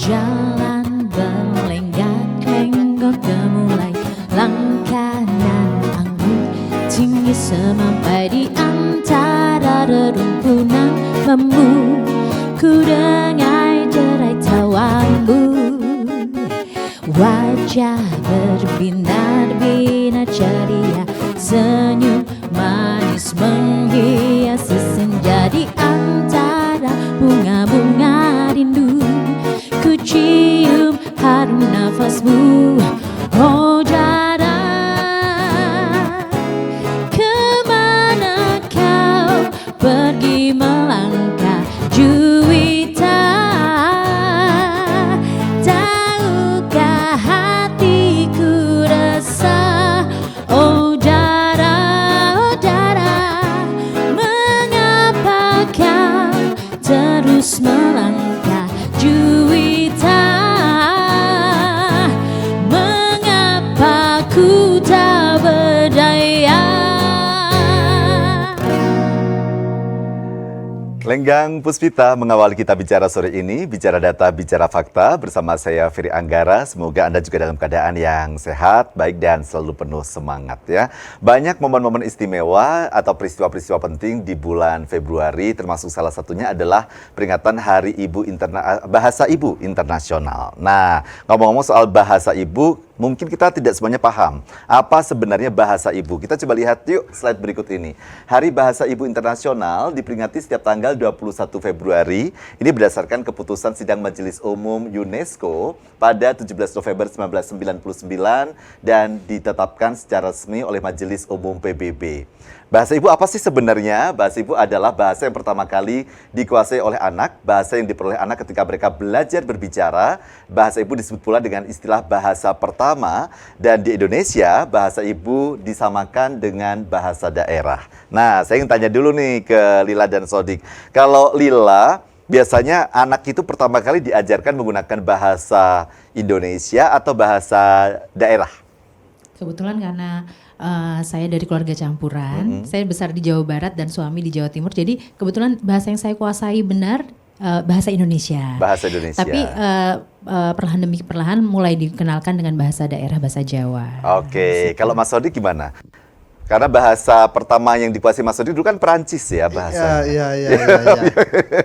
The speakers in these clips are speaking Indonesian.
Jalan berlenggak-lenggok gemulai, langkah nan anggun tinggi semampai di antara rerumpunan bambu. Ku dengar derai tawamu, wajah berbinar-binar ceria, senyum manis menghiasi senja di antara bunga-bunga rindu. Ku cium harum nafasmu, oh Dara, kemana kau pergi melangkah Juwita? Tahukah hatiku resah, oh Dara, mengapa kau terus melangkah Juwita? Mengapa ku tak berdaya? Lenggang Puspita mengawali kita bicara sore ini, bicara data, bicara fakta bersama saya Firi Anggara. Semoga Anda juga dalam keadaan yang sehat, baik dan selalu penuh semangat ya. Banyak momen-momen istimewa atau peristiwa-peristiwa penting di bulan Februari, termasuk salah satunya adalah peringatan Hari Bahasa Ibu Internasional. Nah, ngomong-ngomong soal bahasa ibu, mungkin kita tidak semuanya paham apa sebenarnya bahasa ibu. Kita coba lihat yuk slide berikut ini. Hari Bahasa Ibu Internasional diperingati setiap tanggal 21 Februari. Ini berdasarkan keputusan Sidang Majelis Umum UNESCO pada 17 November 1999 dan ditetapkan secara resmi oleh Majelis Umum PBB. Bahasa ibu apa sih sebenarnya? Bahasa ibu adalah bahasa yang pertama kali dikuasai oleh anak, bahasa yang diperoleh anak ketika mereka belajar berbicara. Bahasa ibu disebut pula dengan istilah bahasa pertama, dan di Indonesia bahasa ibu disamakan dengan bahasa daerah. Nah, saya ingin tanya dulu nih ke Lila dan Sodik. Kalau Lila, biasanya anak itu pertama kali diajarkan menggunakan bahasa Indonesia atau bahasa daerah? Kebetulan karena saya dari keluarga campuran, saya besar di Jawa Barat dan suami di Jawa Timur. Jadi kebetulan bahasa yang saya kuasai benar bahasa Indonesia. Bahasa Indonesia. Tapi perlahan demi perlahan mulai dikenalkan dengan bahasa daerah, bahasa Jawa. Oke, kalau Mas Sodik gimana? Karena bahasa pertama yang dikuasai Mas Sodik dulu kan Perancis ya bahasa. Iya.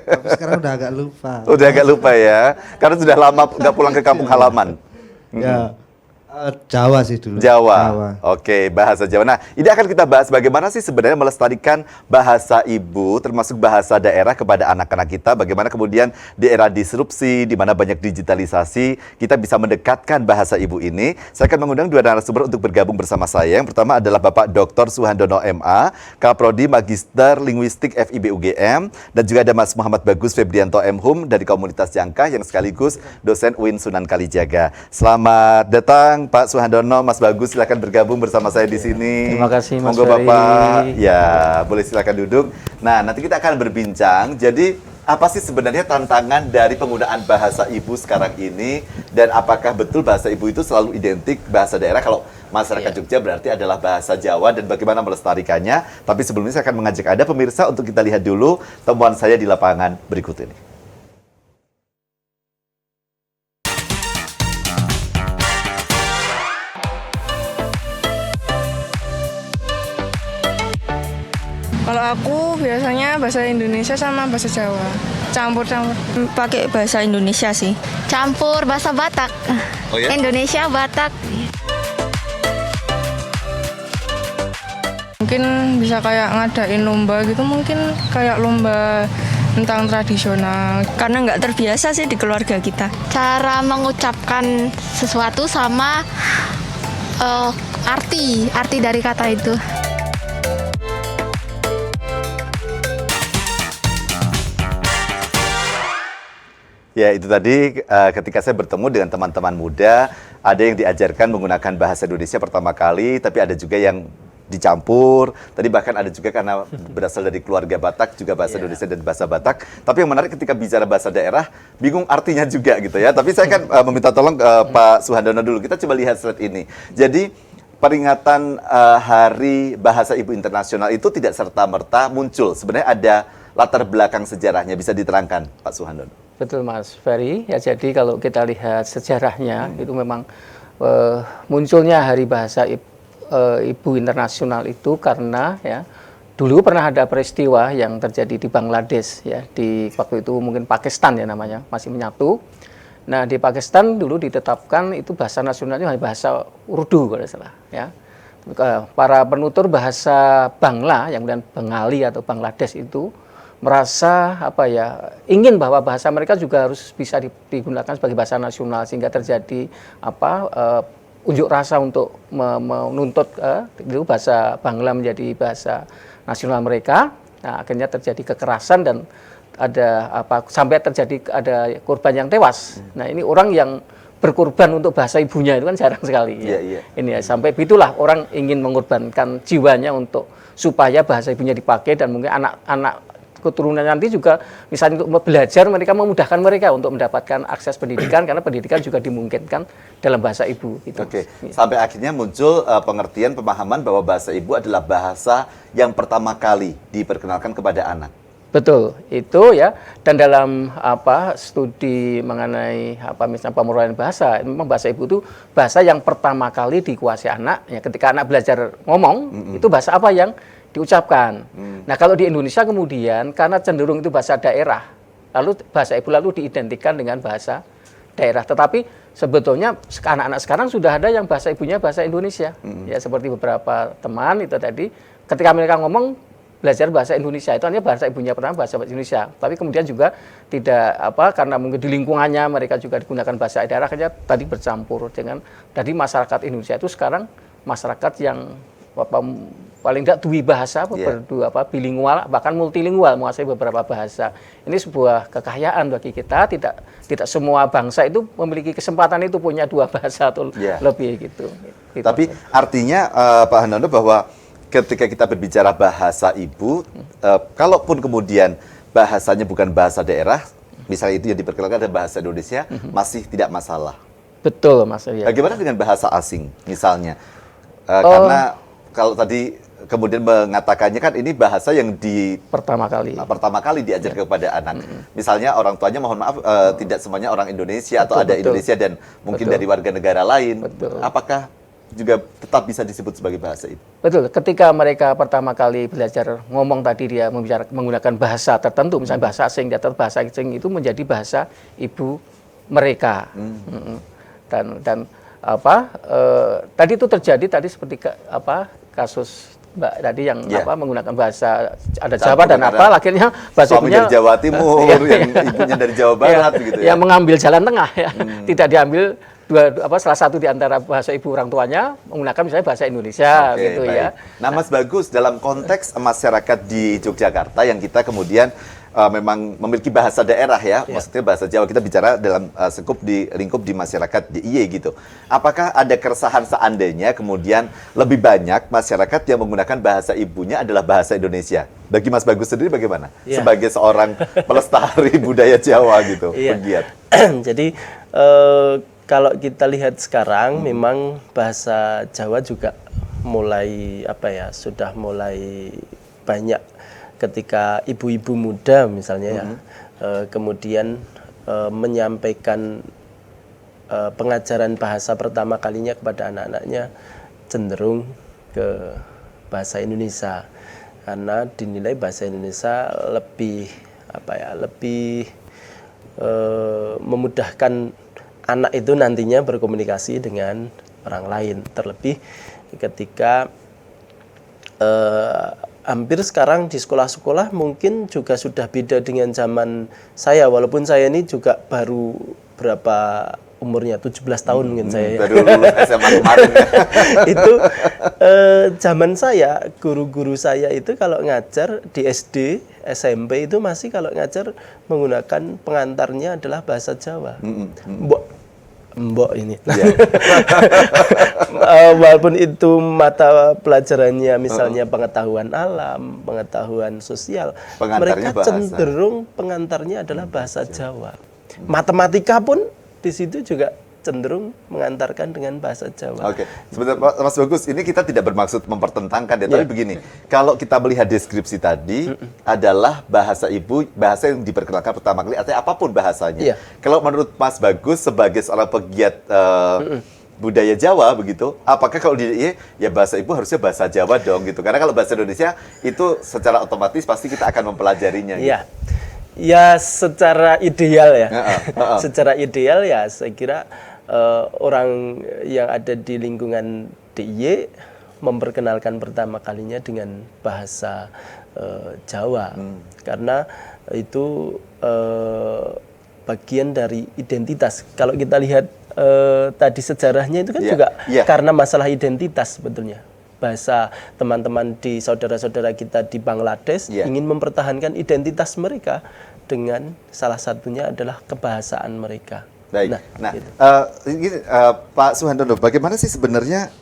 Tapi sekarang udah agak lupa. Udah agak lupa ya, karena sudah lama nggak pulang ke kampung halaman. Ya. Jawa sih dulu. Jawa. Oke, bahasa Jawa. Nah, ini akan kita bahas bagaimana sih sebenarnya melestarikan bahasa ibu, termasuk bahasa daerah kepada anak-anak kita. Bagaimana kemudian di era disrupsi, di mana banyak digitalisasi, kita bisa mendekatkan bahasa ibu ini. Saya akan mengundang dua narasumber untuk bergabung bersama saya. Yang pertama adalah Bapak Dr. Suhandono MA, Kaprodi Magister Linguistik FIB UGM, dan juga ada Mas Muhammad Bagus Febrianto M.Hum dari Komunitas Jangkah yang sekaligus dosen UIN Sunan Kalijaga. Selamat datang Pak Suhandono, Mas Bagus, silakan bergabung bersama saya di sini. Terima kasih Mas Monggo Ferry. Bapak, ya boleh silakan duduk. Nah, nanti kita akan berbincang. Jadi apa sih sebenarnya tantangan dari penggunaan bahasa ibu sekarang ini, dan apakah betul bahasa ibu itu selalu identik bahasa daerah? Kalau masyarakat Jogja berarti adalah bahasa Jawa, dan bagaimana melestarikannya. Tapi sebelumnya saya akan mengajak Anda pemirsa untuk kita lihat dulu temuan saya di lapangan berikut ini. Kalau aku biasanya bahasa Indonesia sama bahasa Jawa, campur-campur. Pakai bahasa Indonesia sih. Campur bahasa Batak. Oh ya? Indonesia, Batak. Mungkin bisa kayak ngadain lomba gitu, mungkin kayak lomba tentang tradisional. Karena nggak terbiasa sih di keluarga kita. Cara mengucapkan sesuatu sama arti dari kata itu. Ya, itu tadi ketika saya bertemu dengan teman-teman muda, ada yang diajarkan menggunakan bahasa Indonesia pertama kali, tapi ada juga yang dicampur. Tadi bahkan ada juga karena berasal dari keluarga Batak, juga bahasa Indonesia dan bahasa Batak. Tapi yang menarik ketika bicara bahasa daerah, bingung artinya juga gitu ya. Tapi saya akan meminta tolong Pak Suhandono dulu. Kita coba lihat slide ini. Jadi peringatan Hari Bahasa Ibu Internasional itu tidak serta-merta muncul. Sebenarnya ada latar belakang sejarahnya, bisa diterangkan Pak Suhandono. Betul Mas Ferry. Ya jadi kalau kita lihat sejarahnya itu memang munculnya Hari Bahasa Ibu Internasional itu karena ya dulu pernah ada peristiwa yang terjadi di Bangladesh ya, di waktu itu mungkin Pakistan ya namanya, masih menyatu. Nah, di Pakistan dulu ditetapkan itu bahasa nasionalnya hanya bahasa Urdu kalau tidak salah ya. Para penutur bahasa Bangla yang kemudian Bengali atau Bangladesh itu merasa apa ya, ingin bahwa bahasa mereka juga harus bisa digunakan sebagai bahasa nasional, sehingga terjadi unjuk rasa untuk menuntut itu bahasa Bangla menjadi bahasa nasional mereka. Nah, akhirnya terjadi kekerasan dan ada sampai terjadi ada korban yang tewas. Nah, ini orang yang berkorban untuk bahasa ibunya itu kan jarang sekali. Ya. Ini ya, sampai begitulah orang ingin mengorbankan jiwanya untuk supaya bahasa ibunya dipakai, dan mungkin anak-anak keturunan nanti juga misalnya untuk belajar, mereka memudahkan mereka untuk mendapatkan akses pendidikan, karena pendidikan juga dimungkinkan dalam bahasa ibu. Gitu. Oke, sampai akhirnya muncul pengertian, pemahaman bahwa bahasa ibu adalah bahasa yang pertama kali diperkenalkan kepada anak. Betul, itu ya. Dan dalam studi mengenai misalnya pemrograman bahasa, memang bahasa ibu itu bahasa yang pertama kali dikuasai anak. Ya, ketika anak belajar ngomong, itu bahasa apa yang diucapkan. Nah, kalau di Indonesia kemudian karena cenderung itu bahasa daerah, lalu bahasa ibu lalu diidentikan dengan bahasa daerah. Tetapi sebetulnya anak-anak sekarang sudah ada yang bahasa ibunya bahasa Indonesia. Ya, seperti beberapa teman itu tadi, ketika mereka ngomong belajar bahasa Indonesia, itu artinya bahasa ibunya pertama bahasa Indonesia. Tapi kemudian juga tidak karena mungkin di lingkungannya mereka juga digunakan bahasa daerah, akhirnya tadi bercampur dengan dari masyarakat Indonesia itu sekarang masyarakat yang paling tidak dua bahasa, bilingual, bahkan multilingual, menguasai beberapa bahasa. Ini sebuah kekayaan bagi kita. Tidak semua bangsa itu memiliki kesempatan itu punya dua bahasa atau lebih gitu. Tapi artinya Pak Handono bahwa ketika kita berbicara bahasa ibu, kalaupun kemudian bahasanya bukan bahasa daerah, misalnya itu yang diperkenalkan adalah bahasa Indonesia, masih tidak masalah. Betul, Mas. Ya. Bagaimana dengan bahasa asing misalnya? Karena kalau tadi kemudian mengatakannya kan ini bahasa yang pertama kali diajar kepada anak. Misalnya orang tuanya mohon maaf tidak semuanya orang Indonesia atau ada Indonesia dan mungkin dari warga negara lain. Apakah juga tetap bisa disebut sebagai bahasa itu? Betul. Ketika mereka pertama kali belajar ngomong tadi, dia menggunakan bahasa tertentu, misalnya bahasa asing, bahasa asing itu menjadi bahasa ibu mereka. Dan tadi itu terjadi tadi seperti kasus Mbak tadi yang menggunakan bahasa ada Jawa dan akhirnya bahasa ibunya dari Jawa Timur, yang ibunya dari Jawa Barat begitu ya. Yang mengambil jalan tengah ya. Tidak diambil salah satu di antara bahasa ibu orang tuanya menggunakan misalnya bahasa Indonesia gitu baik. Ya. Nah, Mas Bagus, dalam konteks masyarakat di Yogyakarta yang kita kemudian memang memiliki bahasa daerah ya, maksudnya bahasa Jawa, kita bicara dalam lingkup di masyarakat DIY gitu. Apakah ada keresahan seandainya kemudian lebih banyak masyarakat yang menggunakan bahasa ibunya adalah bahasa Indonesia? Bagi Mas Bagus sendiri bagaimana? Sebagai seorang pelestari budaya Jawa gitu, pegiat. Jadi kalau kita lihat sekarang memang bahasa Jawa juga mulai sudah mulai banyak ketika ibu-ibu muda misalnya kemudian menyampaikan pengajaran bahasa pertama kalinya kepada anak-anaknya cenderung ke bahasa Indonesia, karena dinilai bahasa Indonesia lebih lebih memudahkan anak itu nantinya berkomunikasi dengan orang lain, terlebih ketika hampir sekarang di sekolah-sekolah mungkin juga sudah beda dengan zaman saya, walaupun saya ini juga baru berapa umurnya, 17 tahun mungkin saya. Baru lulus SMA kemarin. Itu zaman saya, guru-guru saya itu kalau ngajar di SD, SMP itu masih kalau ngajar menggunakan pengantarnya adalah bahasa Jawa. Mbok ini. Walaupun itu mata pelajarannya misalnya pengetahuan alam, pengetahuan sosial, mereka cenderung pengantarnya adalah bahasa Jawa. Matematika pun di situ juga cenderung mengantarkan dengan bahasa Jawa. Oke, sebentar Mas Bagus, ini kita tidak bermaksud mempertentangkan ya, tapi begini, kalau kita melihat deskripsi tadi adalah bahasa ibu, bahasa yang diperkenalkan pertama kali, artinya apapun bahasanya. Iya. Kalau menurut Mas Bagus sebagai seorang pegiat budaya Jawa begitu, apakah kalau di DIY ya bahasa ibu harusnya bahasa Jawa dong gitu? Karena kalau bahasa Indonesia itu secara otomatis pasti kita akan mempelajarinya. Gitu. Iya. Ya secara ideal ya. Secara ideal ya saya kira orang yang ada di lingkungan DIY memperkenalkan pertama kalinya dengan bahasa Jawa. Karena itu bagian dari identitas. Kalau kita lihat tadi sejarahnya itu kan juga karena masalah identitas sebetulnya. Bahasa teman-teman di saudara-saudara kita di Bangladesh ingin mempertahankan identitas mereka dengan salah satunya adalah kebahasaan mereka. Baik. Nah, Pak Suhandono, bagaimana sih sebenarnya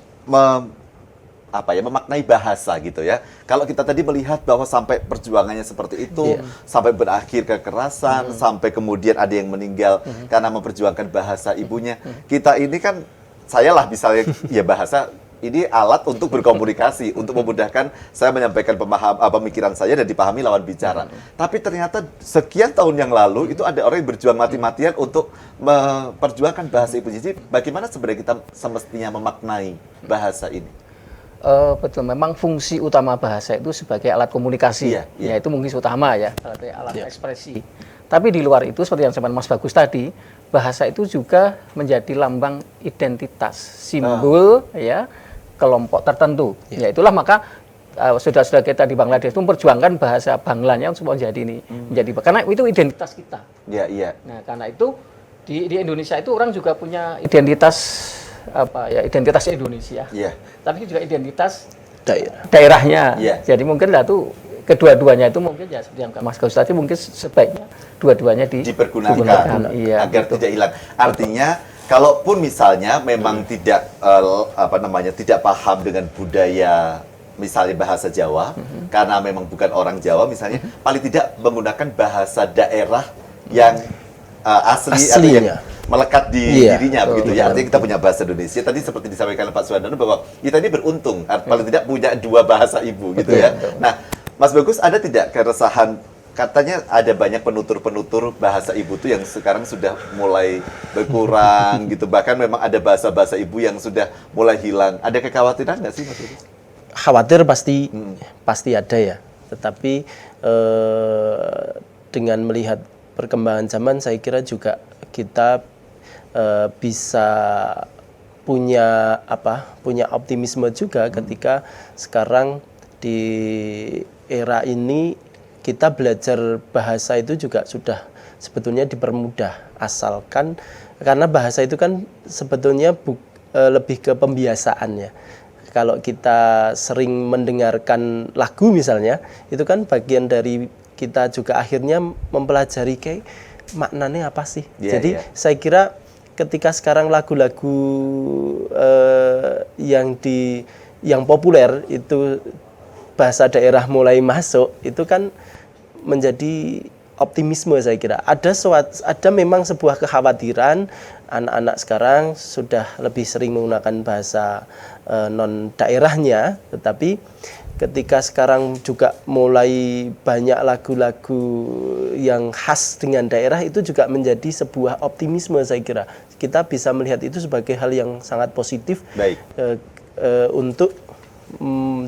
memaknai bahasa gitu ya? Kalau kita tadi melihat bahwa sampai perjuangannya seperti itu, sampai berakhir kekerasan, sampai kemudian ada yang meninggal karena memperjuangkan bahasa ibunya. Kita ini kan, saya lah misalnya, ya bahasa ini alat untuk berkomunikasi, untuk memudahkan saya menyampaikan pemikiran saya dan dipahami lawan bicara. Tapi ternyata sekian tahun yang lalu itu ada orang yang berjuang mati-matian untuk memperjuangkan bahasa ibu. Jadi bagaimana sebenarnya kita semestinya memaknai bahasa ini? Betul, memang fungsi utama bahasa itu sebagai alat komunikasi, yaitu fungsi utama ya, alat ekspresi. Tapi di luar itu, seperti yang disampaikan Mas Bagus tadi, bahasa itu juga menjadi lambang identitas, simbol ya kelompok tertentu. Ya itulah maka saudara-saudara kita di Bangladesh itu memperjuangkan bahasa Banglanya untuk menjadi ini, karena itu identitas kita. Nah, karena itu di Indonesia itu orang juga punya identitas identitas Indonesia. Tapi juga identitas daerahnya. Jadi mungkin lah tuh kedua-duanya itu mungkin ya seperti yang Mas Gaus tadi mungkin sebaiknya dua-duanya dipergunakan agar tidak hilang. Artinya kalaupun misalnya memang tidak tidak paham dengan budaya misalnya bahasa Jawa karena memang bukan orang Jawa misalnya, paling tidak menggunakan bahasa daerah yang asli yang melekat di dirinya begitu ya. Artinya kita punya bahasa Indonesia. Tadi seperti disampaikan Pak Suhandono bahwa kita ini beruntung paling tidak punya dua bahasa ibu gitu ya. Nah, Mas Bagus, ada tidak keresahan, katanya ada banyak penutur-penutur bahasa ibu tuh yang sekarang sudah mulai berkurang gitu, bahkan memang ada bahasa-bahasa ibu yang sudah mulai hilang. Ada kekhawatiran nggak sih Mas Bagus? Khawatir pasti ada ya. Tetapi dengan melihat perkembangan zaman, saya kira juga kita bisa punya optimisme juga ketika sekarang di era ini kita belajar bahasa itu juga sudah sebetulnya dipermudah, asalkan karena bahasa itu kan sebetulnya lebih ke pembiasaan ya. Kalau kita sering mendengarkan lagu misalnya, itu kan bagian dari kita juga akhirnya mempelajari kayak maknanya apa sih. Jadi saya kira ketika sekarang lagu-lagu yang populer itu bahasa daerah mulai masuk, itu kan menjadi optimisme saya kira. Ada memang sebuah kekhawatiran anak-anak sekarang sudah lebih sering menggunakan bahasa non daerahnya, tetapi ketika sekarang juga mulai banyak lagu-lagu yang khas dengan daerah, itu juga menjadi sebuah optimisme saya kira. Kita bisa melihat itu sebagai hal yang sangat positif untuk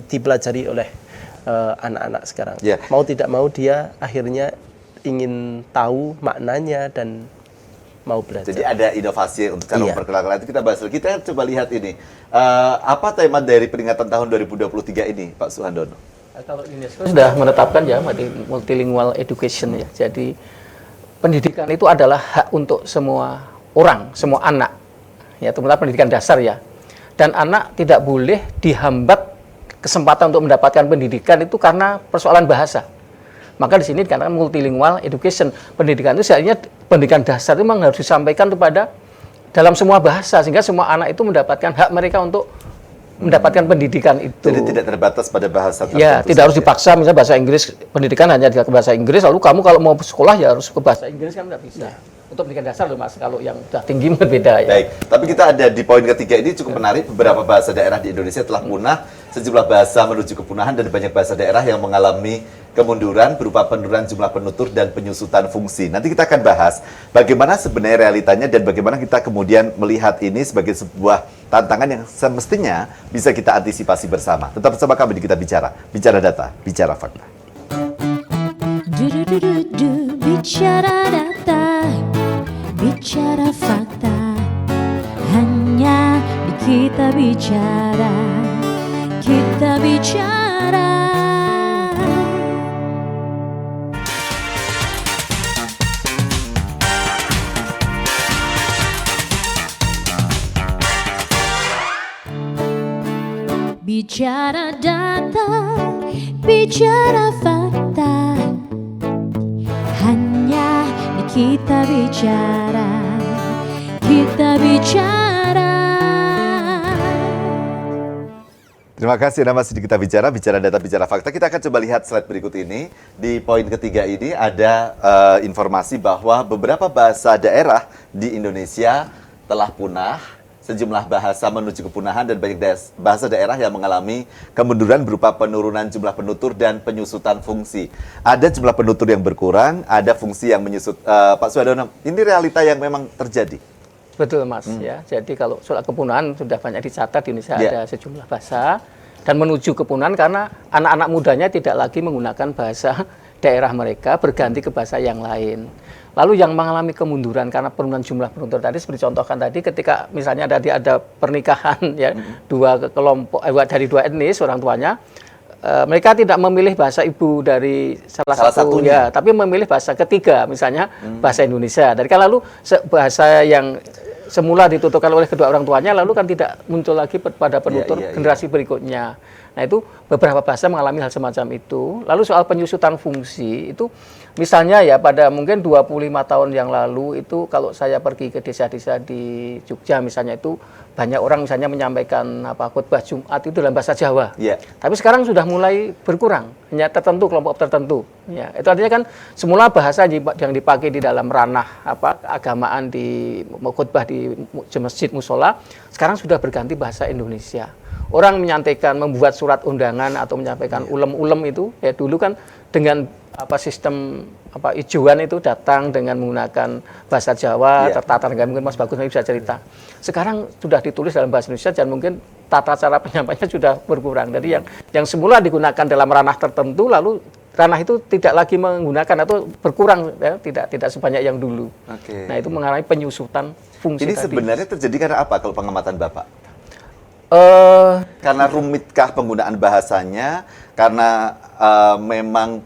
dipelajari oleh anak-anak sekarang. Mau tidak mau dia akhirnya ingin tahu maknanya dan mau belajar. Jadi ada inovasi untuk cara memperkenalkan itu, kita bahas. Kita coba lihat ini. Apa tema dari peringatan tahun 2023 ini, Pak Suhandono? Kalau UNESCO sudah menetapkan ya multilingual education ya. Jadi pendidikan itu adalah hak untuk semua orang, semua anak. Ya, terutama pendidikan dasar ya. Dan anak tidak boleh dihambat kesempatan untuk mendapatkan pendidikan itu karena persoalan bahasa. Maka di sini dikatakan multilingual education. Pendidikan itu sebenarnya pendidikan dasar itu memang harus disampaikan kepada dalam semua bahasa, sehingga semua anak itu mendapatkan hak mereka untuk mendapatkan pendidikan itu. Jadi tidak terbatas pada bahasa tertentu. Ya, tidak harus dipaksa, misalnya bahasa Inggris, pendidikan hanya di bahasa Inggris, lalu kamu kalau mau sekolah ya harus ke bahasa Inggris, kan tidak bisa. Untuk pendidikan dasar loh Mas, kalau yang sudah tinggi berbeda ya. Baik, tapi kita ada di poin ketiga ini cukup menarik. Beberapa bahasa daerah di Indonesia telah punah, sejumlah bahasa menuju kepunahan, dan banyak bahasa daerah yang mengalami kemunduran berupa penurunan jumlah penutur dan penyusutan fungsi. Nanti kita akan bahas bagaimana sebenarnya realitanya dan bagaimana kita kemudian melihat ini sebagai sebuah tantangan yang semestinya bisa kita antisipasi bersama. Tetap bersama kami di Kita Bicara, bicara data, bicara fakta. Bicara data, bicara fakta, hanya di Kita Bicara, Kita Bicara. Bicara data, bicara fakta, hanya di Kita Bicara, Kita Bicara. Terima kasih, nama masih di Kita Bicara, bicara data, bicara fakta. Kita akan coba lihat slide berikut ini. Di poin ketiga ini ada informasi bahwa beberapa bahasa daerah di Indonesia telah punah. Sejumlah bahasa menuju kepunahan dan banyak bahasa daerah yang mengalami kemunduran berupa penurunan jumlah penutur dan penyusutan fungsi. Ada jumlah penutur yang berkurang, ada fungsi yang menyusut. Pak Suhadono, ini realita yang memang terjadi. Betul Mas ya. Jadi kalau soal kepunahan sudah banyak dicatat di Indonesia ada sejumlah bahasa dan menuju kepunahan karena anak-anak mudanya tidak lagi menggunakan bahasa daerah mereka, berganti ke bahasa yang lain. Lalu yang mengalami kemunduran karena penurunan jumlah penutur tadi seperti contohkan tadi ketika misalnya tadi ada pernikahan ya dua kelompok dari dua etnis orang tuanya mereka tidak memilih bahasa ibu dari salah satunya, tapi memilih bahasa ketiga misalnya bahasa Indonesia. Dari kan lalu bahasa yang semula dituturkan oleh kedua orang tuanya lalu kan tidak muncul lagi pada penutur generasi berikutnya. Nah itu beberapa bahasa mengalami hal semacam itu. Lalu soal penyusutan fungsi itu misalnya ya pada mungkin 25 tahun yang lalu itu kalau saya pergi ke desa-desa di Jogja misalnya itu banyak orang misalnya menyampaikan khotbah Jumat itu dalam bahasa Jawa. Tapi sekarang sudah mulai berkurang, hanya tertentu kelompok tertentu. Ya, itu artinya kan semula bahasa yang dipakai di dalam ranah keagamaan di khotbah di masjid musola sekarang sudah berganti bahasa Indonesia. Orang menyampaikan, membuat surat undangan atau menyampaikan ulem-ulem itu ya dulu kan dengan sistem ijuan itu datang dengan menggunakan bahasa Jawa tertata dengan mungkin Mas Bagus nanti bisa cerita. Sekarang sudah ditulis dalam bahasa Indonesia dan mungkin tata cara penyampaiannya sudah berkurang. Jadi yang semula digunakan dalam ranah tertentu lalu ranah itu tidak lagi menggunakan atau berkurang ya, tidak sebanyak yang dulu. Nah, itu mengalami penyusutan fungsi ini tadi. sebenarnya terjadi karena apa kalau pengamatan Bapak? Karena rumitkah penggunaan bahasanya? Karena memang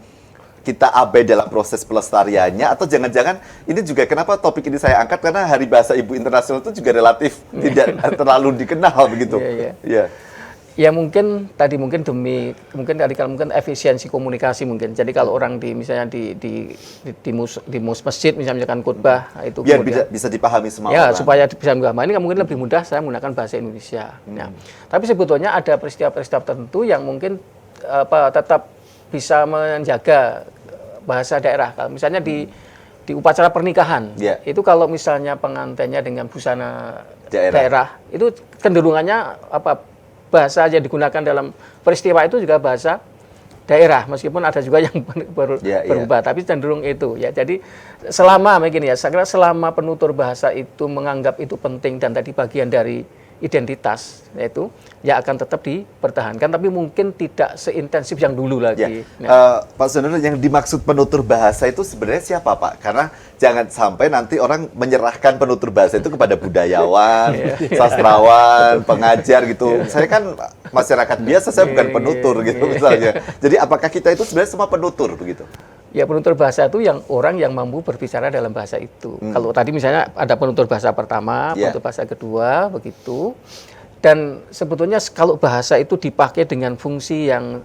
kita abai dalam proses pelestariannya? Atau jangan-jangan ini juga kenapa topik ini saya angkat? Karena Hari Bahasa Ibu Internasional itu juga relatif tidak terlalu dikenal begitu. Ya mungkin tadi demi efisiensi komunikasi mungkin. Jadi kalau orang misalnya di masjid misalkan khotbah itu biar bisa dipahami semua orang. Supaya bisa dipahami ini mungkin lebih mudah saya menggunakan bahasa Indonesia. Ya. Tapi sebetulnya ada peristiwa-peristiwa tertentu yang mungkin tetap bisa menjaga bahasa daerah. Kalau misalnya di upacara pernikahan itu kalau misalnya pengantinnya dengan busana daerah itu cenderungannya bahasa yang digunakan dalam peristiwa itu juga bahasa daerah meskipun ada juga yang berubah tapi cenderung itu ya. Jadi selama selama penutur bahasa itu menganggap itu penting dan tadi bagian dari identitas yaitu ya akan tetap dipertahankan tapi mungkin tidak seintensif yang dulu lagi. Pak Suhadono, yang dimaksud penutur bahasa itu sebenarnya siapa Pak? Karena jangan sampai nanti orang menyerahkan penutur bahasa itu kepada budayawan, sastrawan, pengajar gitu. Saya kan masyarakat biasa, saya bukan penutur gitu misalnya. Jadi apakah kita itu sebenarnya semua penutur begitu? Ya penutur bahasa itu orang yang mampu berbicara dalam bahasa itu. Kalau tadi misalnya ada penutur bahasa pertama, penutur bahasa kedua, begitu. Dan sebetulnya kalau bahasa itu dipakai dengan fungsi yang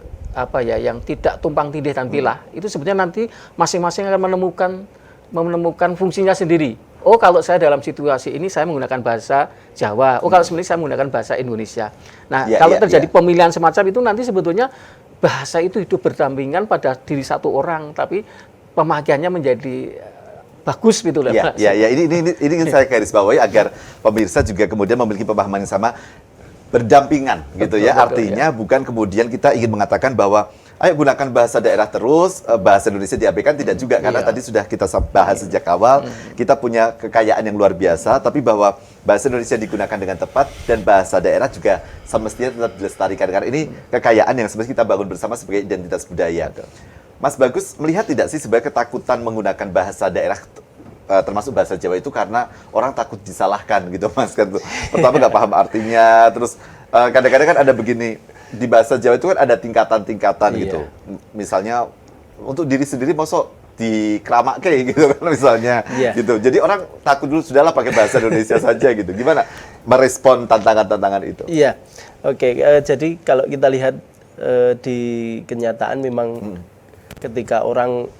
yang tidak tumpang tindih dan pilah, itu sebetulnya nanti masing-masing akan menemukan fungsinya sendiri. oh kalau saya dalam situasi ini saya menggunakan bahasa Jawa, oh kalau sebenarnya saya menggunakan bahasa Indonesia. Nah, kalau terjadi pemilihan semacam itu nanti sebetulnya bahasa itu hidup berdampingan pada diri satu orang, tapi pemakaiannya menjadi bagus gitu loh. Ya, ini ingin saya garis bawahi agar pemirsa juga kemudian memiliki pemahaman yang sama, berdampingan gitu ya. Artinya bukan kemudian kita ingin mengatakan bahwa ayo gunakan bahasa daerah terus, bahasa Indonesia diabaikan, tidak juga. Karena tadi sudah kita bahas sejak awal, kita punya kekayaan yang luar biasa, tapi bahwa bahasa Indonesia digunakan dengan tepat dan bahasa daerah juga semestinya tetap dilestarikan. Karena ini kekayaan yang semestinya kita bangun bersama sebagai identitas budaya. Mas Bagus, melihat tidak sih sebagai ketakutan menggunakan bahasa daerah, termasuk bahasa Jawa itu karena orang takut disalahkan gitu Mas kan tuh. Pertama nggak paham artinya, terus kadang-kadang kan ada begini, di bahasa Jawa itu kan ada tingkatan-tingkatan gitu. Misalnya untuk diri sendiri mosok dikeramak kayak gitu kan misalnya gitu. Jadi orang takut dulu, sudahlah pakai bahasa Indonesia saja gitu. Gimana merespon tantangan-tantangan itu? Iya. Oke, jadi kalau kita lihat di kenyataan memang ketika orang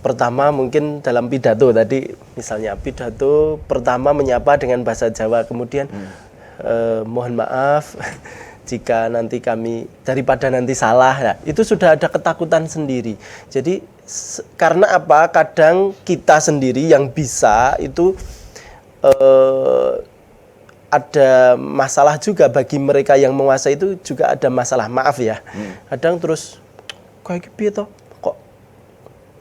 pertama mungkin dalam pidato tadi, misalnya pidato pertama menyapa dengan bahasa Jawa, kemudian mohon maaf jika nanti kami daripada nanti salah, nah, itu sudah ada ketakutan sendiri. Jadi karena apa? Kadang kita sendiri yang bisa itu ada masalah juga bagi mereka yang menguasai, itu juga ada masalah, maaf ya. Kadang terus kayak gitu kok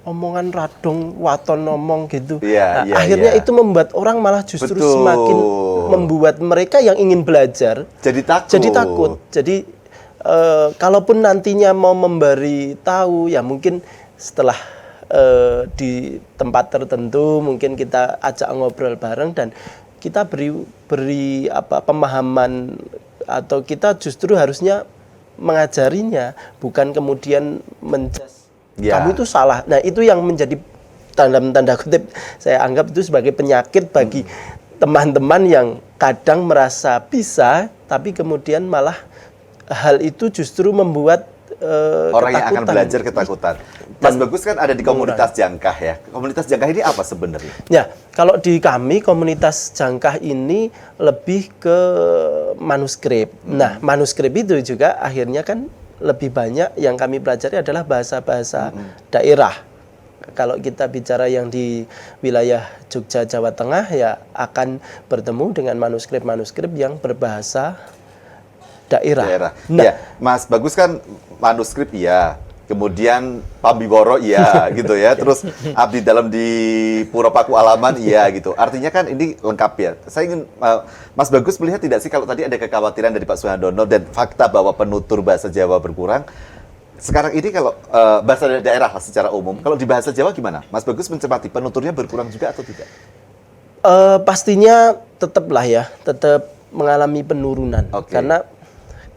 omongan radong waton ngomong gitu. Akhirnya itu membuat orang malah justru semakin membuat mereka yang ingin belajar jadi takut. Jadi kalaupun nantinya mau memberi tahu, ya mungkin setelah di tempat tertentu mungkin kita ajak ngobrol bareng dan kita beri pemahaman, atau kita justru harusnya mengajarinya, bukan kemudian menjas kamu itu salah. Nah, itu yang menjadi tanda kutip saya anggap itu sebagai penyakit bagi teman-teman yang kadang merasa bisa, tapi kemudian malah hal itu justru membuat orang yang akan belajar ketakutan. Mas Bagus kan ada di komunitas Jangkah ya. Komunitas Jangkah ini apa sebenarnya? Ya, kalau di kami komunitas Jangkah ini lebih ke manuskrip. Nah, manuskrip itu juga akhirnya kan lebih banyak yang kami pelajari adalah bahasa-bahasa daerah. Kalau kita bicara yang di wilayah Jogja, Jawa Tengah, ya akan bertemu dengan manuskrip-manuskrip yang berbahasa daerah. Nah, ya, Mas Bagus kan manuskrip iya, kemudian Pambiworo iya gitu ya, terus abdi dalam di Puro Paku Alaman iya gitu. Artinya kan ini lengkap ya. Saya ingin Mas Bagus melihat tidak sih kalau tadi ada kekhawatiran dari Pak Suhandono dan fakta bahwa penutur bahasa Jawa berkurang. Sekarang ini kalau bahasa daerah secara umum, kalau di bahasa Jawa gimana? Mas Bagus mencermati penuturnya berkurang juga atau tidak? Pastinya tetaplah ya, tetap mengalami penurunan. Karena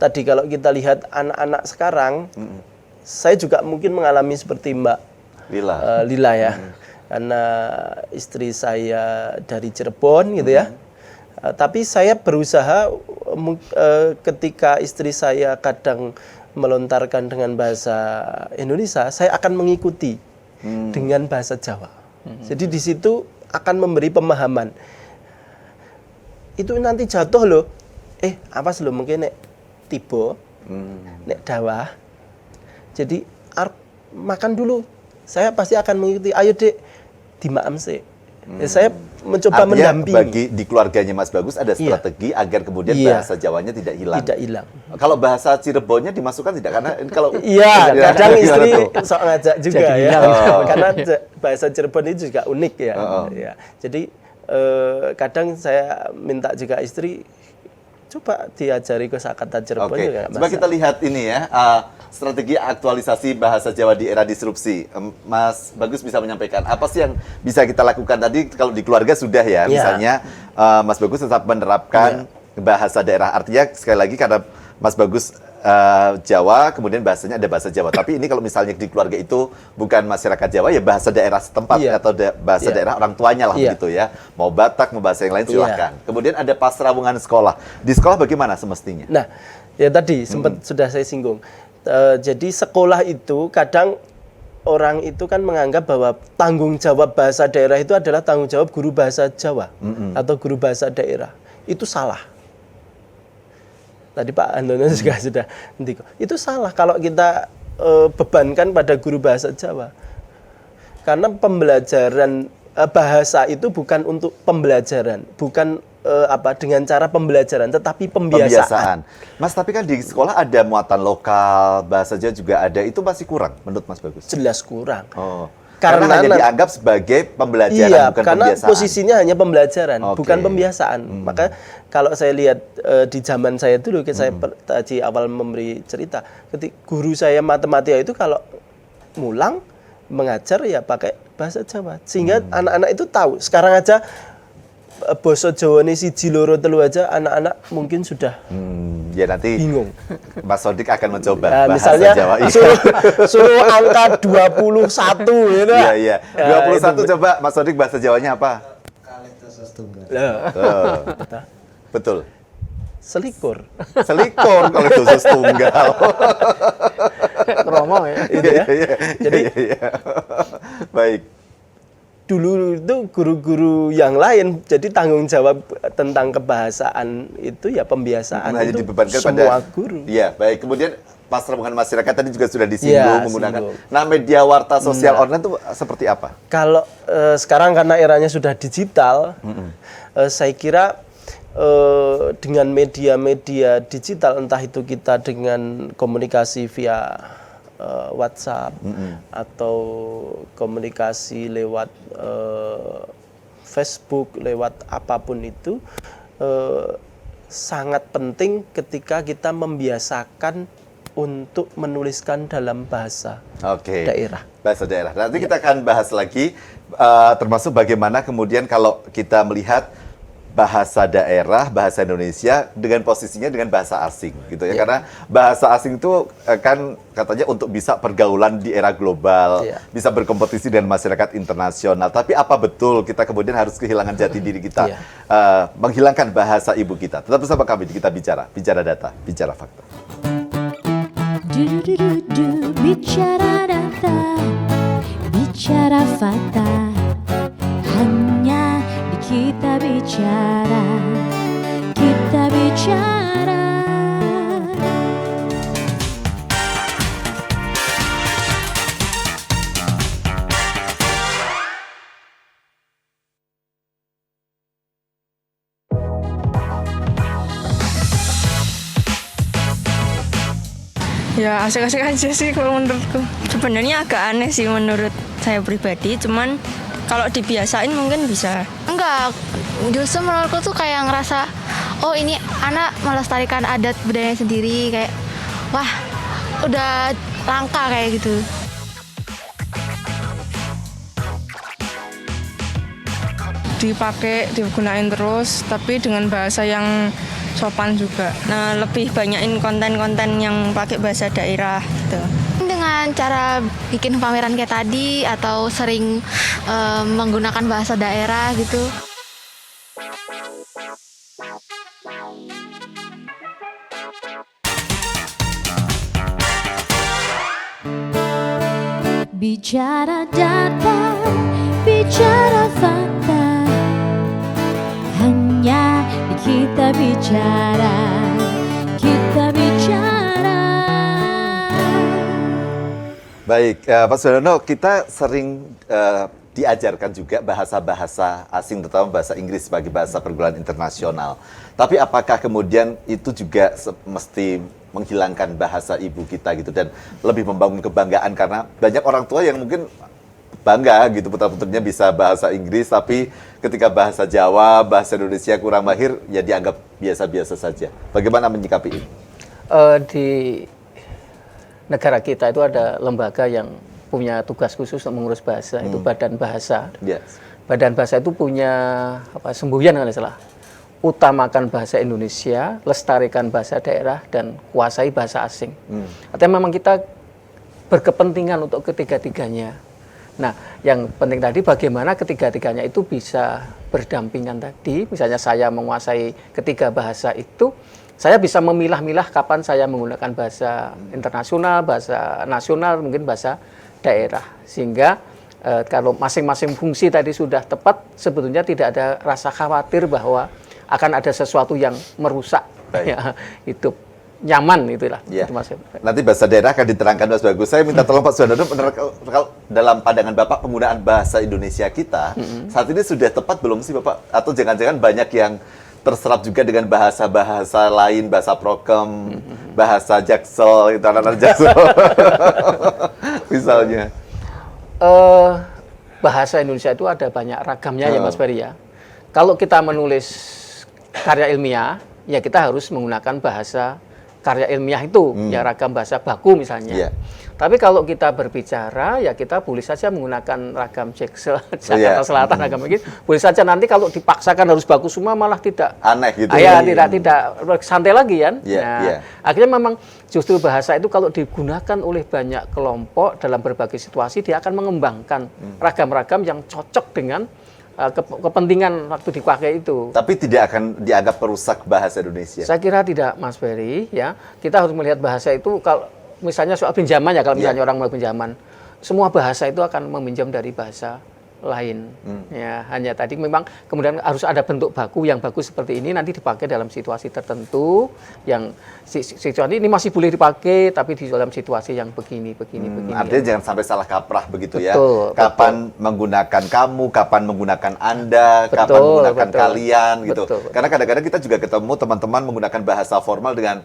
tadi kalau kita lihat anak-anak sekarang, saya juga mungkin mengalami seperti Mbak Lila ya, karena istri saya dari Cirebon gitu ya. Tapi saya berusaha ketika istri saya kadang melontarkan dengan bahasa Indonesia, saya akan mengikuti dengan bahasa Jawa. Jadi di situ akan memberi pemahaman. Itu nanti jatuh loh. Awas loh mungkin tiba nek dawa, jadi makan dulu, saya pasti akan mengikuti. Ayo dek, dimaam sih. Saya mencoba mendampingi. Bagi di keluarganya Mas Bagus ada strategi agar kemudian bahasa Jawanya tidak hilang. Tidak hilang. Kalau bahasa Cirebonnya dimasukkan tidak? Karena kalau kadang istri sok ngajak juga ya. Karena bahasa Cirebon itu juga unik ya. Ya. Jadi kadang saya minta juga istri coba diajari kosakata Cirebon juga. Coba kita lihat ini ya, strategi aktualisasi bahasa Jawa di era disrupsi. Mas Bagus bisa menyampaikan apa sih yang bisa kita lakukan? Tadi kalau di keluarga sudah ya, misalnya Mas Bagus tetap menerapkan bahasa daerah. Artinya sekali lagi karena Mas Bagus Jawa, kemudian bahasanya ada bahasa Jawa. Tapi ini kalau misalnya di keluarga itu bukan masyarakat Jawa, ya bahasa daerah setempat atau bahasa daerah orang tuanya lah begitu ya. Mau Batak, mau bahasa yang lain silahkan. Kemudian ada pasrawungan sekolah. Di sekolah bagaimana semestinya? Nah, ya tadi sempat sudah saya singgung. Jadi sekolah itu kadang orang itu kan menganggap bahwa tanggung jawab bahasa daerah itu adalah tanggung jawab guru bahasa Jawa atau guru bahasa daerah. Itu salah. Tadi Pak Andono juga sudah nanti. Itu salah kalau kita bebankan pada guru bahasa Jawa. Karena pembelajaran bahasa itu bukan untuk pembelajaran, bukan dengan cara pembelajaran, tetapi pembiasaan. Mas, tapi kan di sekolah ada muatan lokal, bahasa Jawa juga ada. Itu masih kurang menurut Mas Bagus? Jelas kurang. Oh. Karena hanya dianggap sebagai pembelajaran, iya, bukan karena pembiasaan. posisinya hanya pembelajaran, Oke. bukan pembiasaan. Maka kalau saya lihat di zaman saya dulu, saya tadi awal memberi cerita, ketika guru saya matematika itu kalau mulang mengajar ya pakai bahasa Jawa, sehingga anak-anak itu tahu. Sekarang aja basa Jawane siji loro telu aja anak-anak mungkin sudah Ya nanti bingung. Mas Sodik akan mencoba Nah, bahasa misalnya Jawa. suruh angka 21 gitu. Iya, iya. Ya, 21 itu. coba Mas Sodik bahasa Jawanya apa? Kalih dasa setunggal. Oh. Betul. Selikur. Selikur kalau dosis tunggal. Kromo ya. Itu ya. Jadi Baik. dulu itu guru-guru yang lain jadi tanggung jawab tentang kebahasaan itu ya pembiasaan Hanya itu dibebankan semua pada guru. Iya, baik. Kemudian pas rombongan masyarakat tadi juga sudah disinggung Iya, menggunakan. singgung. Nah, media warta sosial online itu seperti apa? Kalau sekarang karena eranya sudah digital, saya kira dengan media-media digital, entah itu kita dengan komunikasi via WhatsApp atau komunikasi lewat Facebook, lewat apapun itu, sangat penting ketika kita membiasakan untuk menuliskan dalam bahasa Oke. daerah. Bahasa daerah. Nanti kita akan bahas lagi termasuk bagaimana kemudian kalau kita melihat bahasa daerah, bahasa Indonesia dengan posisinya dengan bahasa asing gitu ya. Karena bahasa asing itu kan katanya untuk bisa pergaulan di era global, bisa berkompetisi dengan masyarakat internasional. Tapi apa betul kita kemudian harus kehilangan jati diri kita, menghilangkan bahasa ibu kita? Tetap bersama kami di Kita Bicara, bicara data, bicara fakta. Bicara data, bicara fakta, hanya di Kita Bicara, Kita Bicara. Ya asik-asik aja sih kalau menurutku. Sebenarnya agak aneh sih menurut saya pribadi, cuman kalau dibiasain mungkin bisa. Enggak, justru menurutku tuh kayak ngerasa, oh ini anak melestarikan adat budaya sendiri, kayak wah udah langka kayak gitu. Dipakai, digunain terus, tapi dengan bahasa yang sopan juga. Nah, lebih banyakin konten-konten yang pakai bahasa daerah gitu. Dengan cara bikin pameran kayak tadi atau sering menggunakan bahasa daerah gitu. Bicara data, bicara fakta, hanya di Kita Bicara, Kita Bicara. Baik, Pak Sudarno, kita sering diajarkan juga bahasa-bahasa asing, terutama bahasa Inggris sebagai bahasa perguruan internasional. Tapi apakah kemudian itu juga mesti menghilangkan bahasa ibu kita gitu dan lebih membangun kebanggaan, karena banyak orang tua yang mungkin bangga gitu putra-putrinya bisa bahasa Inggris, tapi ketika bahasa Jawa, bahasa Indonesia kurang mahir, ya dianggap biasa-biasa saja. Bagaimana menyikapi ini? Di negara kita itu ada lembaga yang punya tugas khusus untuk mengurus bahasa, itu Badan Bahasa. Yes. Badan Bahasa itu punya semboyan kalau tidak salah. Utamakan bahasa Indonesia, lestarikan bahasa daerah, dan kuasai bahasa asing. Artinya memang kita berkepentingan untuk ketiga-tiganya. Nah, yang penting tadi bagaimana ketiga-tiganya itu bisa berdampingan tadi. Misalnya saya menguasai ketiga bahasa itu, saya bisa memilah-milah kapan saya menggunakan bahasa internasional, bahasa nasional, mungkin bahasa daerah. Sehingga kalau masing-masing fungsi tadi sudah tepat, sebetulnya tidak ada rasa khawatir bahwa akan ada sesuatu yang merusak ya, hidup nyaman itulah. Ya. Itu Mas. Nanti bahasa daerah akan diterangkan Mas Bagus. Saya minta tolong Pak Suhandono, kalau dalam pandangan Bapak penggunaan bahasa Indonesia kita saat ini sudah tepat belum sih Bapak? Atau jangan-jangan banyak yang terserap juga dengan bahasa-bahasa lain, bahasa prokem, bahasa jaksel, gitu, anak-anak jaksel, misalnya. Bahasa Indonesia itu ada banyak ragamnya ya Mas Ferry ya. Kalau kita menulis karya ilmiah, ya kita harus menggunakan bahasa karya ilmiah itu, ya ragam bahasa baku misalnya. Yeah. Tapi kalau kita berbicara, ya kita boleh saja menggunakan ragam Jaksel, Jakarta Selatan, ragam begitu. Boleh saja nanti kalau dipaksakan harus baku semua malah tidak Aneh gitu. ya, tidak santai lagi kan. Yeah, Nah, yeah. akhirnya memang justru bahasa itu kalau digunakan oleh banyak kelompok dalam berbagai situasi, dia akan mengembangkan ragam-ragam yang cocok dengan kepentingan waktu dipakai itu. Tapi tidak akan dianggap perusak bahasa Indonesia. Saya kira tidak, Mas Ferry. Ya, kita harus melihat bahasa itu kalau misalnya soal pinjaman ya, kalau misalnya orang mau pinjaman, semua bahasa itu akan meminjam dari bahasa lain. Ya, hanya tadi memang kemudian harus ada bentuk baku yang bagus seperti ini nanti dipakai dalam situasi tertentu yang situasi ini masih boleh dipakai tapi di dalam situasi yang begini. Artinya jangan sampai salah kaprah begitu ya. Betul, Kapan menggunakan kamu, kapan menggunakan Anda, kapan Betul, menggunakan betul. kalian gitu. Betul. Karena kadang-kadang kita juga ketemu teman-teman menggunakan bahasa formal dengan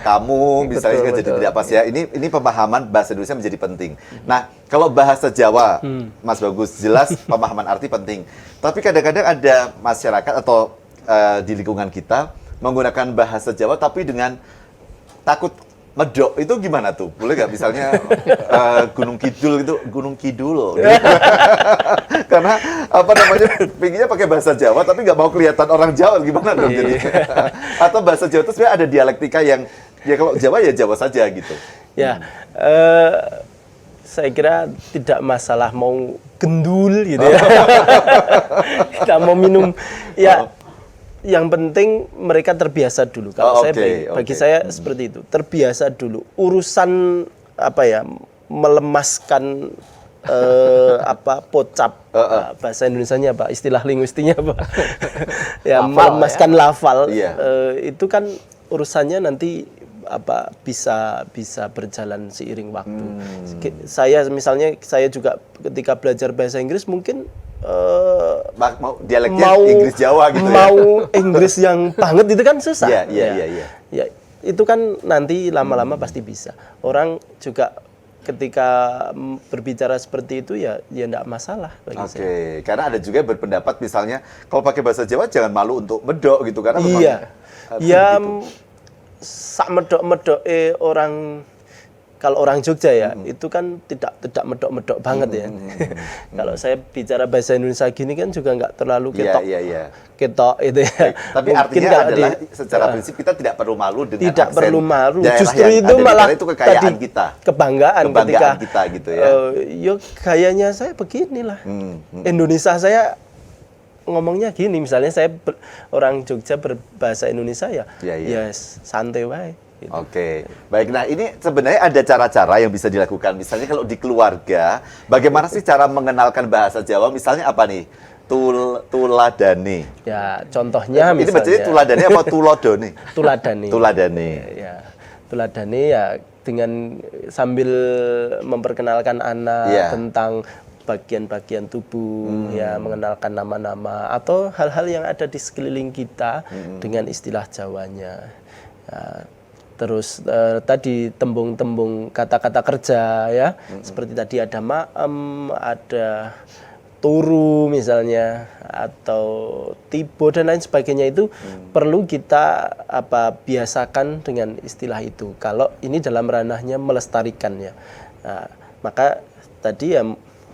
kamu misalnya Betul, juga jadi betul. tidak pas ya. Ini pemahaman bahasa Indonesia menjadi penting. Nah, kalau bahasa Jawa Mas Bagus jelas pemahaman arti penting. Tapi kadang-kadang ada masyarakat atau di lingkungan kita menggunakan bahasa Jawa tapi dengan takut medok. Itu gimana tuh? Boleh nggak misalnya Gunung Kidul gitu, Gunung Kidul gitu. Karena apa namanya pinginnya pakai bahasa Jawa tapi nggak mau kelihatan orang Jawa, gimana dong jadi? Atau bahasa Jawa itu sebenarnya ada dialektika yang ya kalau Jawa ya Jawa saja gitu. Ya, saya kira tidak masalah mau gendul gitu ya. Tidak mau minum. Ya, yang penting mereka terbiasa dulu. Kalau bagi saya seperti itu, terbiasa dulu. Urusan apa ya, melemaskan pocap bahasa Indonesianya apa, istilah linguistiknya apa, ya Lafal, melemaskan lafal. Iya. Itu kan urusannya nanti bisa berjalan seiring waktu. Saya misalnya juga ketika belajar bahasa Inggris mungkin mau dialeknya Inggris Jawa gitu mau Inggris yang banget itu kan susah. Iya. Ya, itu kan nanti lama-lama pasti bisa. Orang juga ketika berbicara seperti itu ya enggak masalah bagi saya. Karena ada juga yang berpendapat misalnya kalau pakai bahasa Jawa jangan malu untuk medok gitu karena memang ya gitu. sak medok orang, kalau orang Jogja ya itu kan tidak medok banget ya. Kalau saya bicara bahasa Indonesia gini kan juga nggak terlalu ketok itu ya. Tapi artinya adalah secara prinsip kita tidak perlu malu dengan tidak aksen perlu malu, yang justru itu ada malah itu kekayaan kita, kebanggaan ketika kita gitu ya. Yo gayanya saya beginilah. Indonesia saya ngomongnya gini, misalnya saya orang Jogja berbahasa Indonesia ya santai wae. Gitu. Baik. Nah ini sebenarnya ada cara-cara yang bisa dilakukan. Misalnya kalau di keluarga, bagaimana sih cara mengenalkan bahasa Jawa? Misalnya apa nih? Tuladani. Ya contohnya ini misalnya. Ini bacanya tuladani apa tulodoni? Tuladani. Ya. Tuladani ya dengan sambil memperkenalkan anak tentang bagian-bagian tubuh, ya mengenalkan nama-nama atau hal-hal yang ada di sekeliling kita dengan istilah Jawanya. Ya, terus tadi tembung-tembung kata-kata kerja ya, seperti tadi ada maem, ada turu misalnya atau tibo dan lain sebagainya itu perlu kita biasakan dengan istilah itu. Kalau ini dalam ranahnya melestarikan ya. Nah, maka tadi ya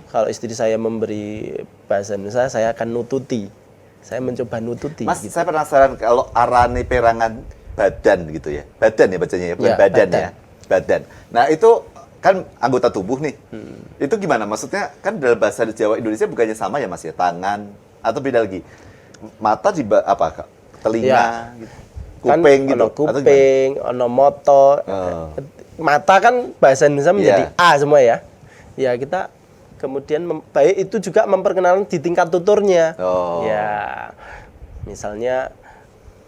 kalau istri saya memberi bahasa Indonesia, saya akan nututi. Saya mencoba nututi. Mas, gitu. saya penasaran kalau arane perangan badan gitu ya. Badan ya bacanya ya, bukan badan ya. Badan. Nah, itu kan anggota tubuh nih. Itu gimana? Maksudnya kan dalam bahasa Jawa Indonesia bukannya sama ya Mas ya? Tangan atau beda lagi? Mata di apa? Telinga gitu. Kuping kan gitu. Ono kuping, ono moto. Mata kan bahasa Indonesia menjadi A semua ya. ya kita kemudian baik itu juga memperkenalkan di tingkat tuturnya. Oh. Ya, misalnya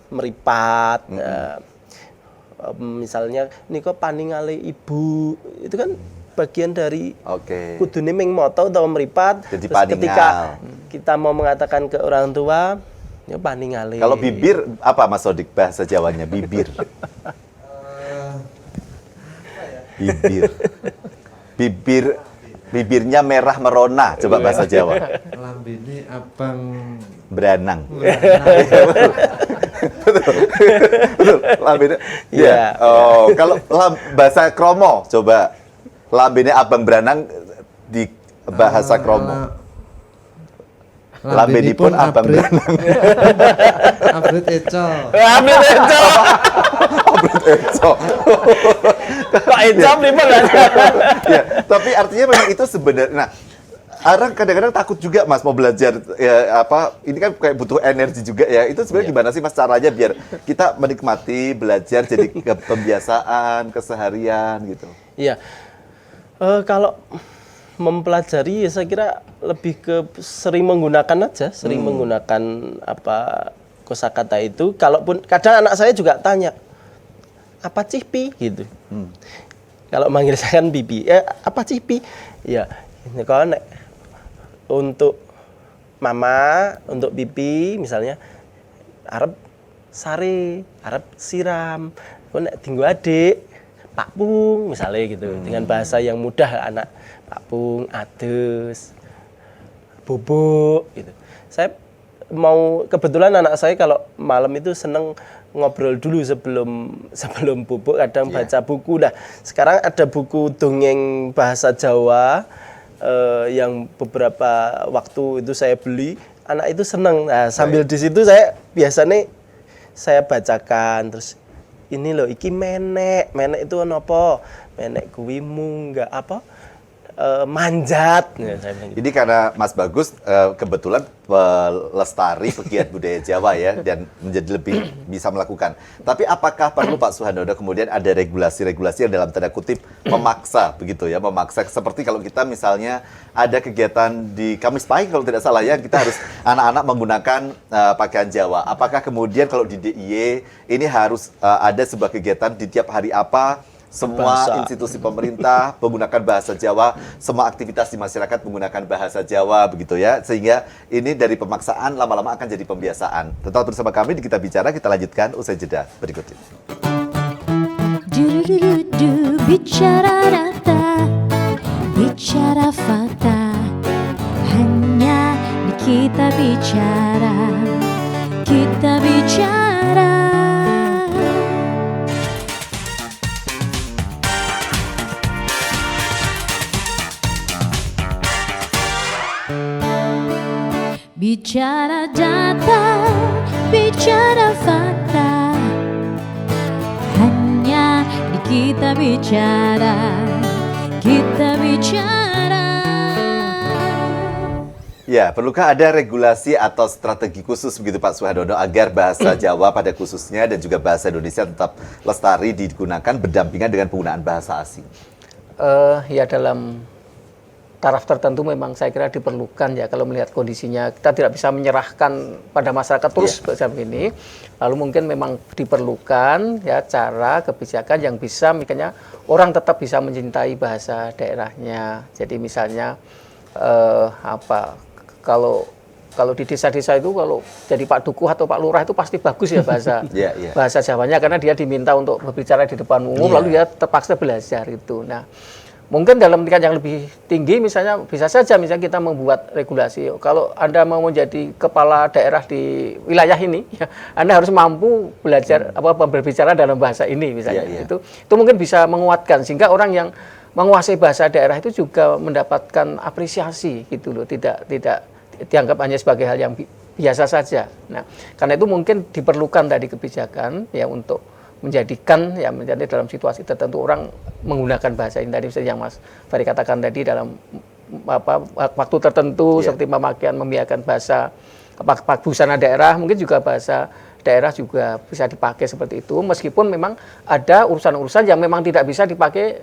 meripat, misalnya ini kok paningale ibu, itu kan bagian dari kudune ming moto atau meripat. Jadi terus ketika kita mau mengatakan ke orang tua, ya paningale. Kalau bibir apa Mas Sodik bahasa Jawanya bibir? Bibirnya merah merona, coba bahasa Jawa. Lambene abang Beranang. Betul. Lambene. Iya. Oh, kalau bahasa Kromo coba lambene abang beranang di bahasa Kromo. Lambenipun abang beranang. abrit eco. Ambil eco. Abrit eco. Kok eco gimana? Ya, tapi artinya memang itu sebenarnya. Nah, orang kadang-kadang takut juga Mas mau belajar ya, ini kan kayak butuh energi juga ya. Itu sebenarnya gimana sih Mas caranya biar kita menikmati belajar jadi kebiasaan keseharian gitu. Iya. Kalau mempelajari ya saya kira lebih ke sering menggunakan aja, sering menggunakan kosakata itu. Kalaupun kadang anak saya juga tanya, apa cipi gitu. Kalau manggil saya kan bibi, apa cipi? Ya, ini kalau untuk mama, untuk bibi misalnya arep sare, arep siram, kok nek tinggu adik, Pak Pung misalnya gitu, dengan bahasa yang mudah anak Pak Pung, adus, bubuk gitu. Saya kebetulan anak saya kalau malam itu seneng ngobrol dulu sebelum bubuk, kadang baca buku. Nah, sekarang ada buku dongeng bahasa Jawa yang beberapa waktu itu saya beli, anak itu seneng. Nah, sambil di situ saya biasanya saya bacakan terus ini loh iki menek itu apa? Menek kuwi munggah manjat. Jadi karena Mas Bagus kebetulan pelestari pegiat budaya Jawa ya dan menjadi lebih bisa melakukan. Tapi apakah perlu Pak Suhandono kemudian ada regulasi-regulasi yang dalam tanda kutip memaksa begitu ya, memaksa seperti kalau kita misalnya ada kegiatan di Kamis Pahing kalau tidak salah ya, kita harus anak-anak menggunakan pakaian Jawa. Apakah kemudian kalau di DIY ini harus ada sebuah kegiatan di tiap hari apa? Semua institusi pemerintah menggunakan bahasa Jawa, semua aktivitas di masyarakat menggunakan bahasa Jawa begitu ya, sehingga ini dari pemaksaan lama-lama akan jadi pembiasaan. Tetap bersama kami di Kita Bicara, kita lanjutkan usai jeda berikut ini. Bicara data, bicara fakta, hanya di Kita Bicara, Kita Bicara. Bicara data, bicara fakta, hanya di Kita Bicara, Kita Bicara. Ya, perlukah ada regulasi atau strategi khusus begitu Pak Suhandono agar bahasa Jawa pada khususnya dan juga bahasa Indonesia tetap lestari digunakan berdampingan dengan penggunaan bahasa asing? Ya dalam taraf tertentu memang saya kira diperlukan ya, kalau melihat kondisinya kita tidak bisa menyerahkan pada masyarakat terus seperti ini, lalu mungkin memang diperlukan ya cara kebijakan yang bisa makanya orang tetap bisa mencintai bahasa daerahnya. Jadi misalnya kalau di desa-desa itu kalau jadi Pak Dukuh atau Pak Lurah itu pasti bagus ya bahasa bahasa Jawanya, karena dia diminta untuk berbicara di depan umum lalu dia terpaksa belajar itu. Nah, mungkin dalam tingkat yang lebih tinggi misalnya bisa saja misalnya kita membuat regulasi, kalau Anda mau menjadi kepala daerah di wilayah ini ya, Anda harus mampu belajar berbicara dalam bahasa ini misalnya. Itu mungkin bisa menguatkan sehingga orang yang menguasai bahasa daerah itu juga mendapatkan apresiasi gitu loh, tidak dianggap hanya sebagai hal yang biasa saja. Nah, karena itu mungkin diperlukan tadi kebijakan ya untuk menjadikan ya menjadi dalam situasi tertentu orang menggunakan bahasa ini tadi yang Mas Ferry katakan tadi dalam waktu tertentu seperti pemakaian membiarkan bahasa busana daerah, mungkin juga bahasa daerah juga bisa dipakai seperti itu, meskipun memang ada urusan-urusan yang memang tidak bisa dipakai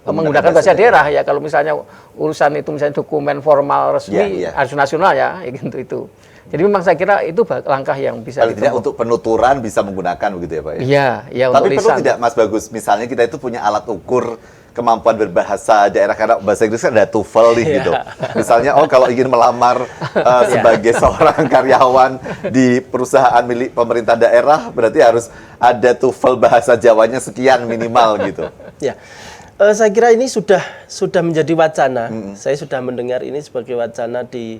menggunakan bahasa daerah ya. Kalau misalnya urusan itu misalnya dokumen formal resmi harus nasional ya gitu itu. Jadi memang saya kira itu langkah yang bisa paling tidak untuk penuturan bisa menggunakan begitu ya Pak ya? Iya, ya Tapi untuk perlu lisan. tidak Mas Bagus, misalnya kita itu punya alat ukur kemampuan berbahasa daerah, karena bahasa Inggris kan ada TOEFL nih gitu. Misalnya kalau ingin melamar sebagai seorang karyawan di perusahaan milik pemerintah daerah, berarti harus ada TOEFL bahasa Jawanya sekian minimal gitu. Ya, saya kira ini sudah menjadi wacana. Saya sudah mendengar ini sebagai wacana di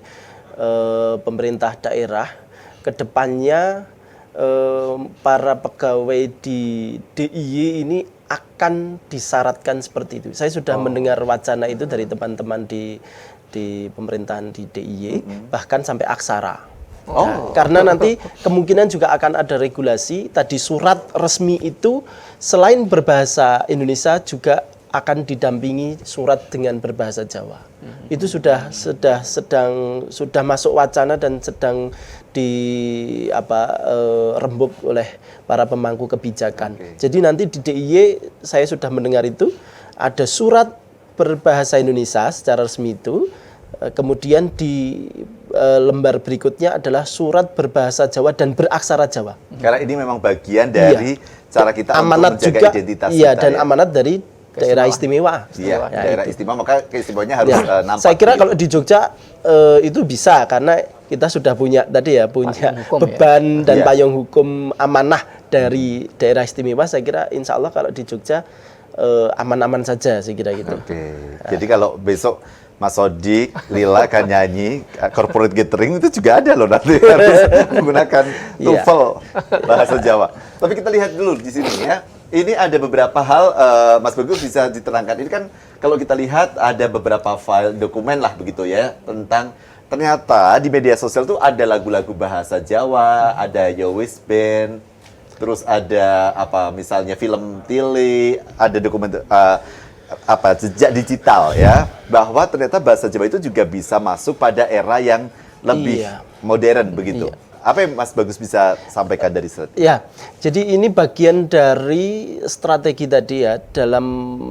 pemerintah daerah. Kedepannya para pegawai di DIY ini akan disyaratkan seperti itu. Saya sudah mendengar wacana itu dari teman-teman di pemerintahan di DIY, bahkan sampai aksara. Karena nanti kemungkinan juga akan ada regulasi. Tadi surat resmi itu selain berbahasa Indonesia juga akan didampingi surat dengan berbahasa Jawa. Itu sudah masuk wacana dan sedang rembuk oleh para pemangku kebijakan. Jadi nanti di DIY saya sudah mendengar itu ada surat berbahasa Indonesia secara resmi itu. Kemudian di lembar berikutnya adalah surat berbahasa Jawa dan beraksara Jawa. Karena ini memang bagian dari cara kita amanat untuk menjaga juga, identitas iya, kita. dan amanat dari daerah istimewa. Iya, daerah istimewa, maka keistimewaannya harus nampak. Saya kira kalau di Jogja itu bisa, karena kita sudah punya tadi ya, punya beban dan payung hukum amanah dari daerah istimewa. Saya kira insya Allah kalau di Jogja aman-aman saja, saya kira gitu. Jadi kalau besok Mas Sodik, Lila kan nyanyi corporate gathering itu juga ada loh nanti harus menggunakan TOEFL bahasa Jawa. Tapi kita lihat dulu di sini ya. Ini ada beberapa hal, Mas Bagus bisa diterangkan. Ini kan kalau kita lihat ada beberapa file dokumen lah begitu ya, tentang ternyata di media sosial tuh ada lagu-lagu bahasa Jawa, ada Yowis Band, terus ada misalnya film Tili, ada dokumen jejak digital ya, bahwa ternyata bahasa Jawa itu juga bisa masuk pada era yang lebih modern begitu. Apa yang Mas Bagus bisa sampaikan dari strategi? Ya, jadi ini bagian dari strategi tadi ya, dalam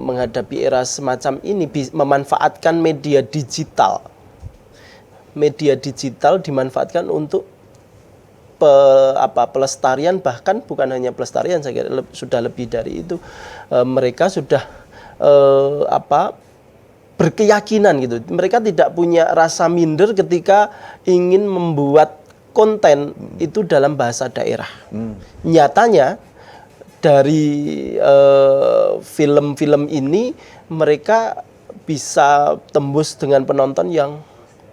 menghadapi era semacam ini, memanfaatkan media digital. Media digital dimanfaatkan untuk pelestarian, bahkan bukan hanya pelestarian, saya kira sudah lebih dari itu. Mereka sudah berkeyakinan gitu. Mereka tidak punya rasa minder ketika ingin membuat konten itu dalam bahasa daerah. Nyatanya dari film-film ini mereka bisa tembus dengan penonton yang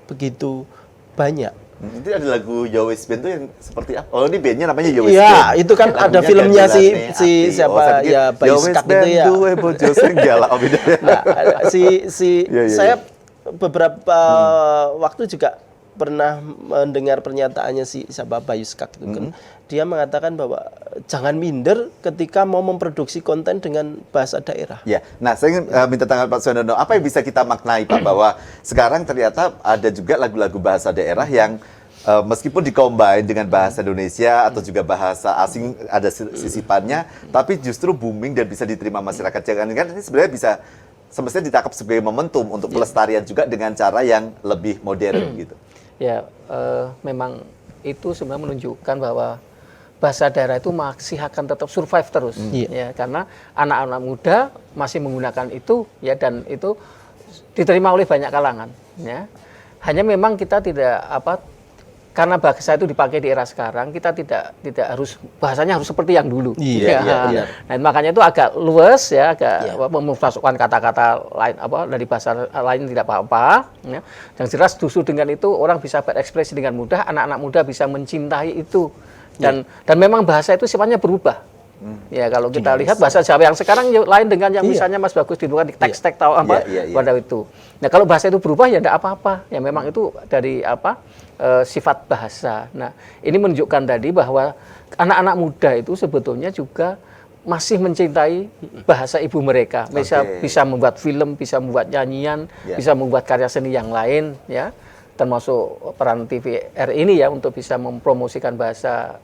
begitu banyak. Itu ada lagu Yowis Band tuh yang seperti apa? Oh, ini bandnya namanya Yowis Band. Iya, itu kan ada filmnya si siapa ya, Bayu Skak itu ya. Nah, saya beberapa waktu juga pernah mendengar pernyataannya si siapa Bayu Skak itu kan. Dia mengatakan bahwa jangan minder ketika mau memproduksi konten dengan bahasa daerah. Ya, nah saya ingin minta tanggapan Pak Suwandono. Apa yang bisa kita maknai Pak bahwa sekarang ternyata ada juga lagu-lagu bahasa daerah yang meskipun dikombin dengan bahasa Indonesia atau juga bahasa asing ada sisipannya, tapi justru booming dan bisa diterima masyarakat. Jangan kan ini sebenarnya bisa semestinya ditangkap sebagai momentum untuk pelestarian juga dengan cara yang lebih modern gitu. Ya, memang itu sebenarnya menunjukkan bahwa bahasa daerah itu masih akan tetap survive terus, ya, karena anak-anak muda masih menggunakan itu, ya, dan itu diterima oleh banyak kalangan, ya. Hanya memang kita tidak karena bahasa itu dipakai di era sekarang, kita tidak harus bahasanya harus seperti yang dulu. Iya. Nah, makanya itu agak luas ya, agak memasukkan kata-kata lain dari bahasa lain tidak apa-apa. Ya. Yang jelas justru dengan itu orang bisa berekspresi dengan mudah, anak-anak muda bisa mencintai itu. Dan memang bahasa itu sifatnya berubah. Ya, kalau kita lihat bahasa Jawa yang sekarang lain dengan yang misalnya Mas Bagus ditemukan di teks-teks pada itu. Nah, kalau bahasa itu berubah ya tidak apa-apa. Ya memang itu dari sifat bahasa. Nah, ini menunjukkan tadi bahwa anak-anak muda itu sebetulnya juga masih mencintai bahasa ibu mereka. Bisa membuat film, bisa membuat nyanyian, bisa membuat karya seni yang lain, ya. Termasuk peran TVR ini ya untuk bisa mempromosikan bahasa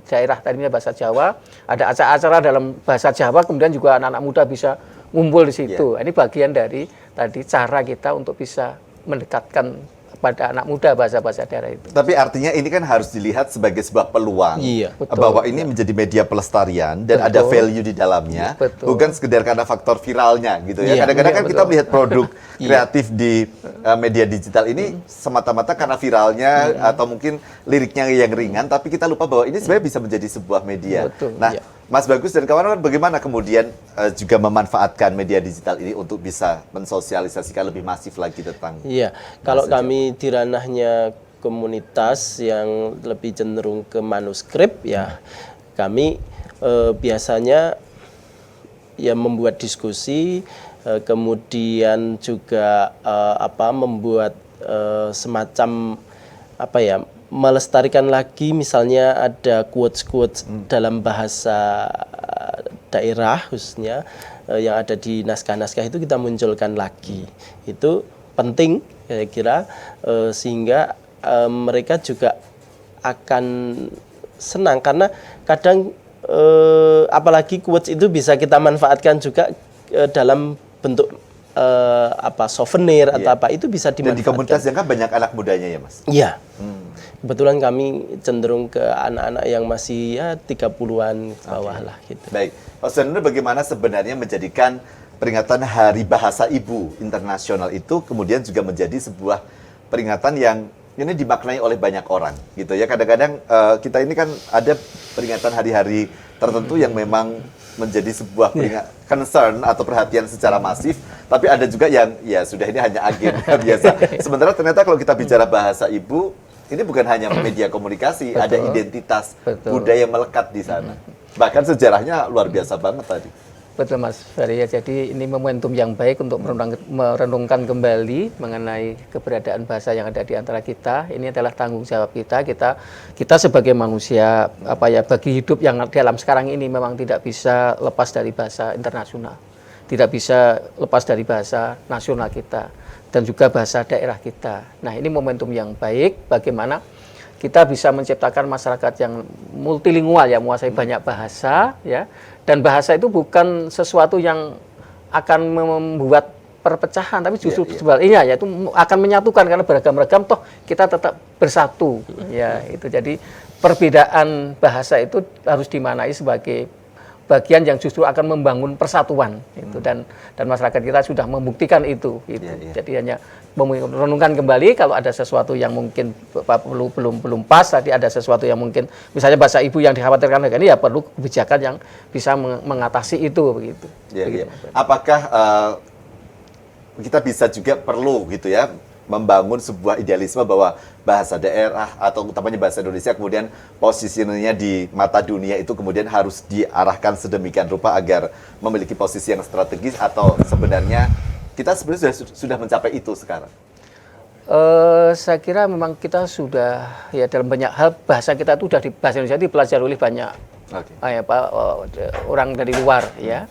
daerah tadinya bahasa Jawa. Ada acara-acara dalam bahasa Jawa, kemudian juga anak-anak muda bisa ngumpul di situ. Ini bagian dari tadi cara kita untuk bisa mendekatkan pada anak muda bahasa-bahasa daerah itu. Tapi artinya ini kan harus dilihat sebagai sebuah peluang. Iya. Bahwa ini menjadi media pelestarian dan ada value di dalamnya. Betul. Bukan sekedar karena faktor viralnya gitu ya. Iya. Kadang-kadang kan Iya, kita betul. melihat produk kreatif di media digital ini semata-mata karena viralnya atau mungkin liriknya yang ringan. Tapi kita lupa bahwa ini sebenarnya bisa menjadi sebuah media. Betul. Nah, Iya. Mas Bagus dan kawan-kawan bagaimana kemudian juga memanfaatkan media digital ini untuk bisa mensosialisasikan lebih masif lagi tentang Iya, kalau bahasa kami di ranahnya komunitas yang lebih cenderung ke manuskrip, ya kami biasanya ya membuat diskusi, kemudian juga membuat semacam melestarikan lagi, misalnya ada quotes-quotes dalam bahasa daerah khususnya yang ada di naskah-naskah itu kita munculkan lagi. Itu penting saya kira, sehingga mereka juga akan senang karena kadang apalagi quotes itu bisa kita manfaatkan juga dalam bentuk souvenir atau apa, itu bisa dan di dimanfaatkan. komunitas yang kan banyak anak mudanya ya Mas? Iya. Kebetulan kami cenderung ke anak-anak yang masih ya 30-an ke bawah lah gitu. Baik, Pak Sudendra, bagaimana sebenarnya menjadikan peringatan Hari Bahasa Ibu Internasional itu kemudian juga menjadi sebuah peringatan yang ini dimaknai oleh banyak orang gitu ya. Kadang-kadang kita ini kan ada peringatan hari-hari tertentu yang memang menjadi sebuah concern atau perhatian secara masif, tapi ada juga yang ya sudah ini hanya agenda biasa. Sementara ternyata kalau kita bicara bahasa ibu, ini bukan hanya media komunikasi, ada identitas budaya melekat di sana. Bahkan sejarahnya luar biasa banget tadi. Betul Mas Ferry, ya, jadi ini momentum yang baik untuk merenungkan kembali mengenai keberadaan bahasa yang ada di antara kita. Ini adalah tanggung jawab kita. Kita sebagai manusia bagi hidup yang dalam sekarang ini memang tidak bisa lepas dari bahasa internasional, tidak bisa lepas dari bahasa nasional kita dan juga bahasa daerah kita. Nah, ini momentum yang baik bagaimana kita bisa menciptakan masyarakat yang multilingual, ya, menguasai banyak bahasa, ya. Dan bahasa itu bukan sesuatu yang akan membuat perpecahan, tapi justru sebaliknya, yaitu akan menyatukan karena beragam-ragam toh kita tetap bersatu. Ya, itu jadi perbedaan bahasa itu harus dimaknai sebagai bagian yang justru akan membangun persatuan itu, dan masyarakat kita sudah membuktikan itu. Jadi hanya merenungkan kembali kalau ada sesuatu yang mungkin belum pas, tadi ada sesuatu yang mungkin misalnya bahasa ibu yang dikhawatirkan ini, ya perlu kebijakan yang bisa mengatasi itu begitu. Apakah kita bisa juga perlu gitu ya membangun sebuah idealisme bahwa bahasa daerah atau utamanya bahasa Indonesia kemudian posisinya di mata dunia itu kemudian harus diarahkan sedemikian rupa agar memiliki posisi yang strategis, atau sebenarnya kita sebenarnya sudah mencapai itu sekarang? Saya kira memang kita sudah, ya, dalam banyak hal bahasa kita itu sudah bahasa Indonesia dipelajari oleh banyak orang dari luar, ya.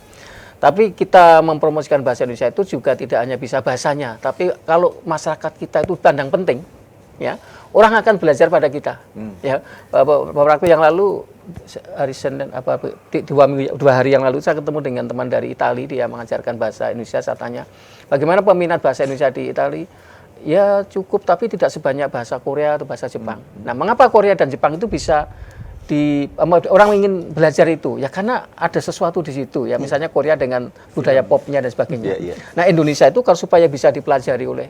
Tapi kita mempromosikan bahasa Indonesia itu juga tidak hanya bisa bahasanya, tapi kalau masyarakat kita itu pandang penting, ya, orang akan belajar pada kita. Ya, beberapa waktu yang lalu, hari Senin dua hari yang lalu saya ketemu dengan teman dari Italia, dia mengajarkan bahasa Indonesia. Saya tanya, bagaimana peminat bahasa Indonesia di Italia? Ya cukup, tapi tidak sebanyak bahasa Korea atau bahasa Jepang. Nah, mengapa Korea dan Jepang itu bisa orang ingin belajar itu? Ya karena ada sesuatu di situ, ya, misalnya Korea dengan budaya popnya dan sebagainya. Nah, Indonesia itu kalau supaya bisa dipelajari oleh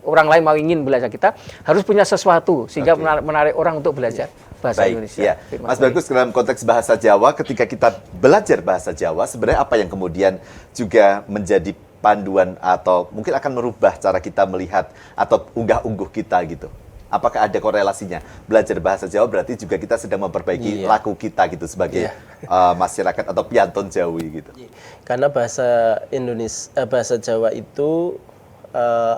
orang lain mau ingin belajar, kita harus punya sesuatu sehingga menarik orang untuk belajar bahasa Indonesia. Mas Bagus, dalam konteks bahasa Jawa, ketika kita belajar bahasa Jawa, sebenarnya apa yang kemudian juga menjadi panduan atau mungkin akan merubah cara kita melihat atau unggah-ungguh kita gitu? Apakah ada korelasinya? Belajar bahasa Jawa berarti juga kita sedang memperbaiki laku kita gitu sebagai masyarakat atau piantun Jawi gitu. Karena bahasa Indonesia, bahasa Jawa itu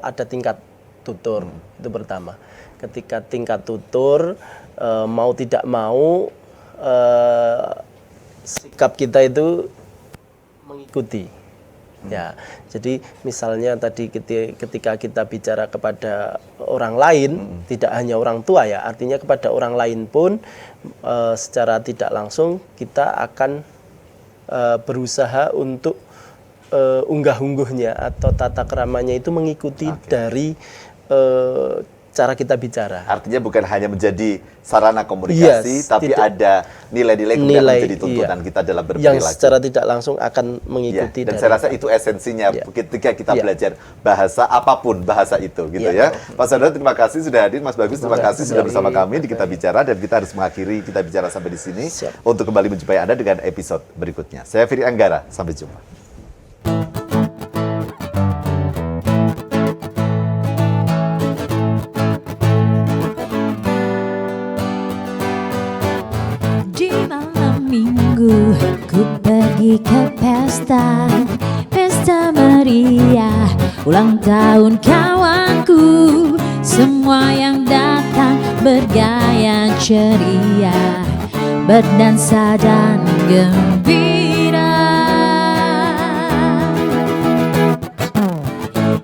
ada tingkat tutur, itu pertama. Ketika tingkat tutur mau tidak mau sikap kita itu mengikuti. Ya, jadi misalnya tadi ketika kita bicara kepada orang lain, tidak hanya orang tua, ya, artinya kepada orang lain pun secara tidak langsung kita akan berusaha untuk unggah-ungguhnya atau tata keramanya itu mengikuti dari cara kita bicara. Artinya bukan hanya menjadi sarana komunikasi, Yes, tapi tidak. ada nilai-nilai kemudian Nilai, menjadi tuntutan iya. kita dalam Yang berperilaku. secara tidak langsung akan Ya, mengikuti. dan dari- saya rasa itu esensinya Ya. ketika kita Ya. belajar bahasa apapun bahasa itu gitu Ya. ya. Pak Saudara terima kasih sudah hadir, Mas Bagus terima Terima kasih kasih. sudah bersama kami di Kita Bicara, dan kita harus mengakhiri Kita Bicara sampai di sini Siap. untuk kembali menjumpai Anda dengan episode berikutnya. Saya Firi Anggara, sampai jumpa. Di malam minggu ku pergi ke pesta meriah ulang tahun kawanku. Semua yang datang bergaya ceria, berdansa dan gembira.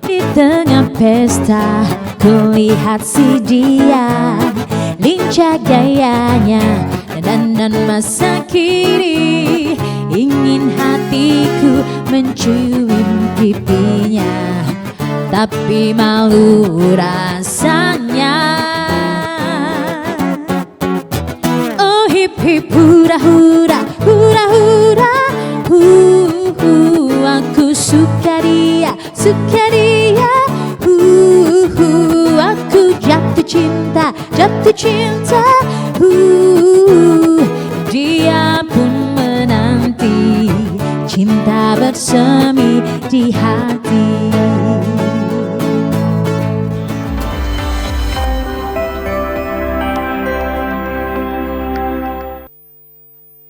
Di tengah pesta kulihat si dia, lincah gayanya dan masa kini. Ingin hatiku mencium pipinya, tapi malu rasanya. Oh hip hip hura hura hura hura, aku suka dia aku jatuh cinta dia pun menanti cinta bersemi di hati.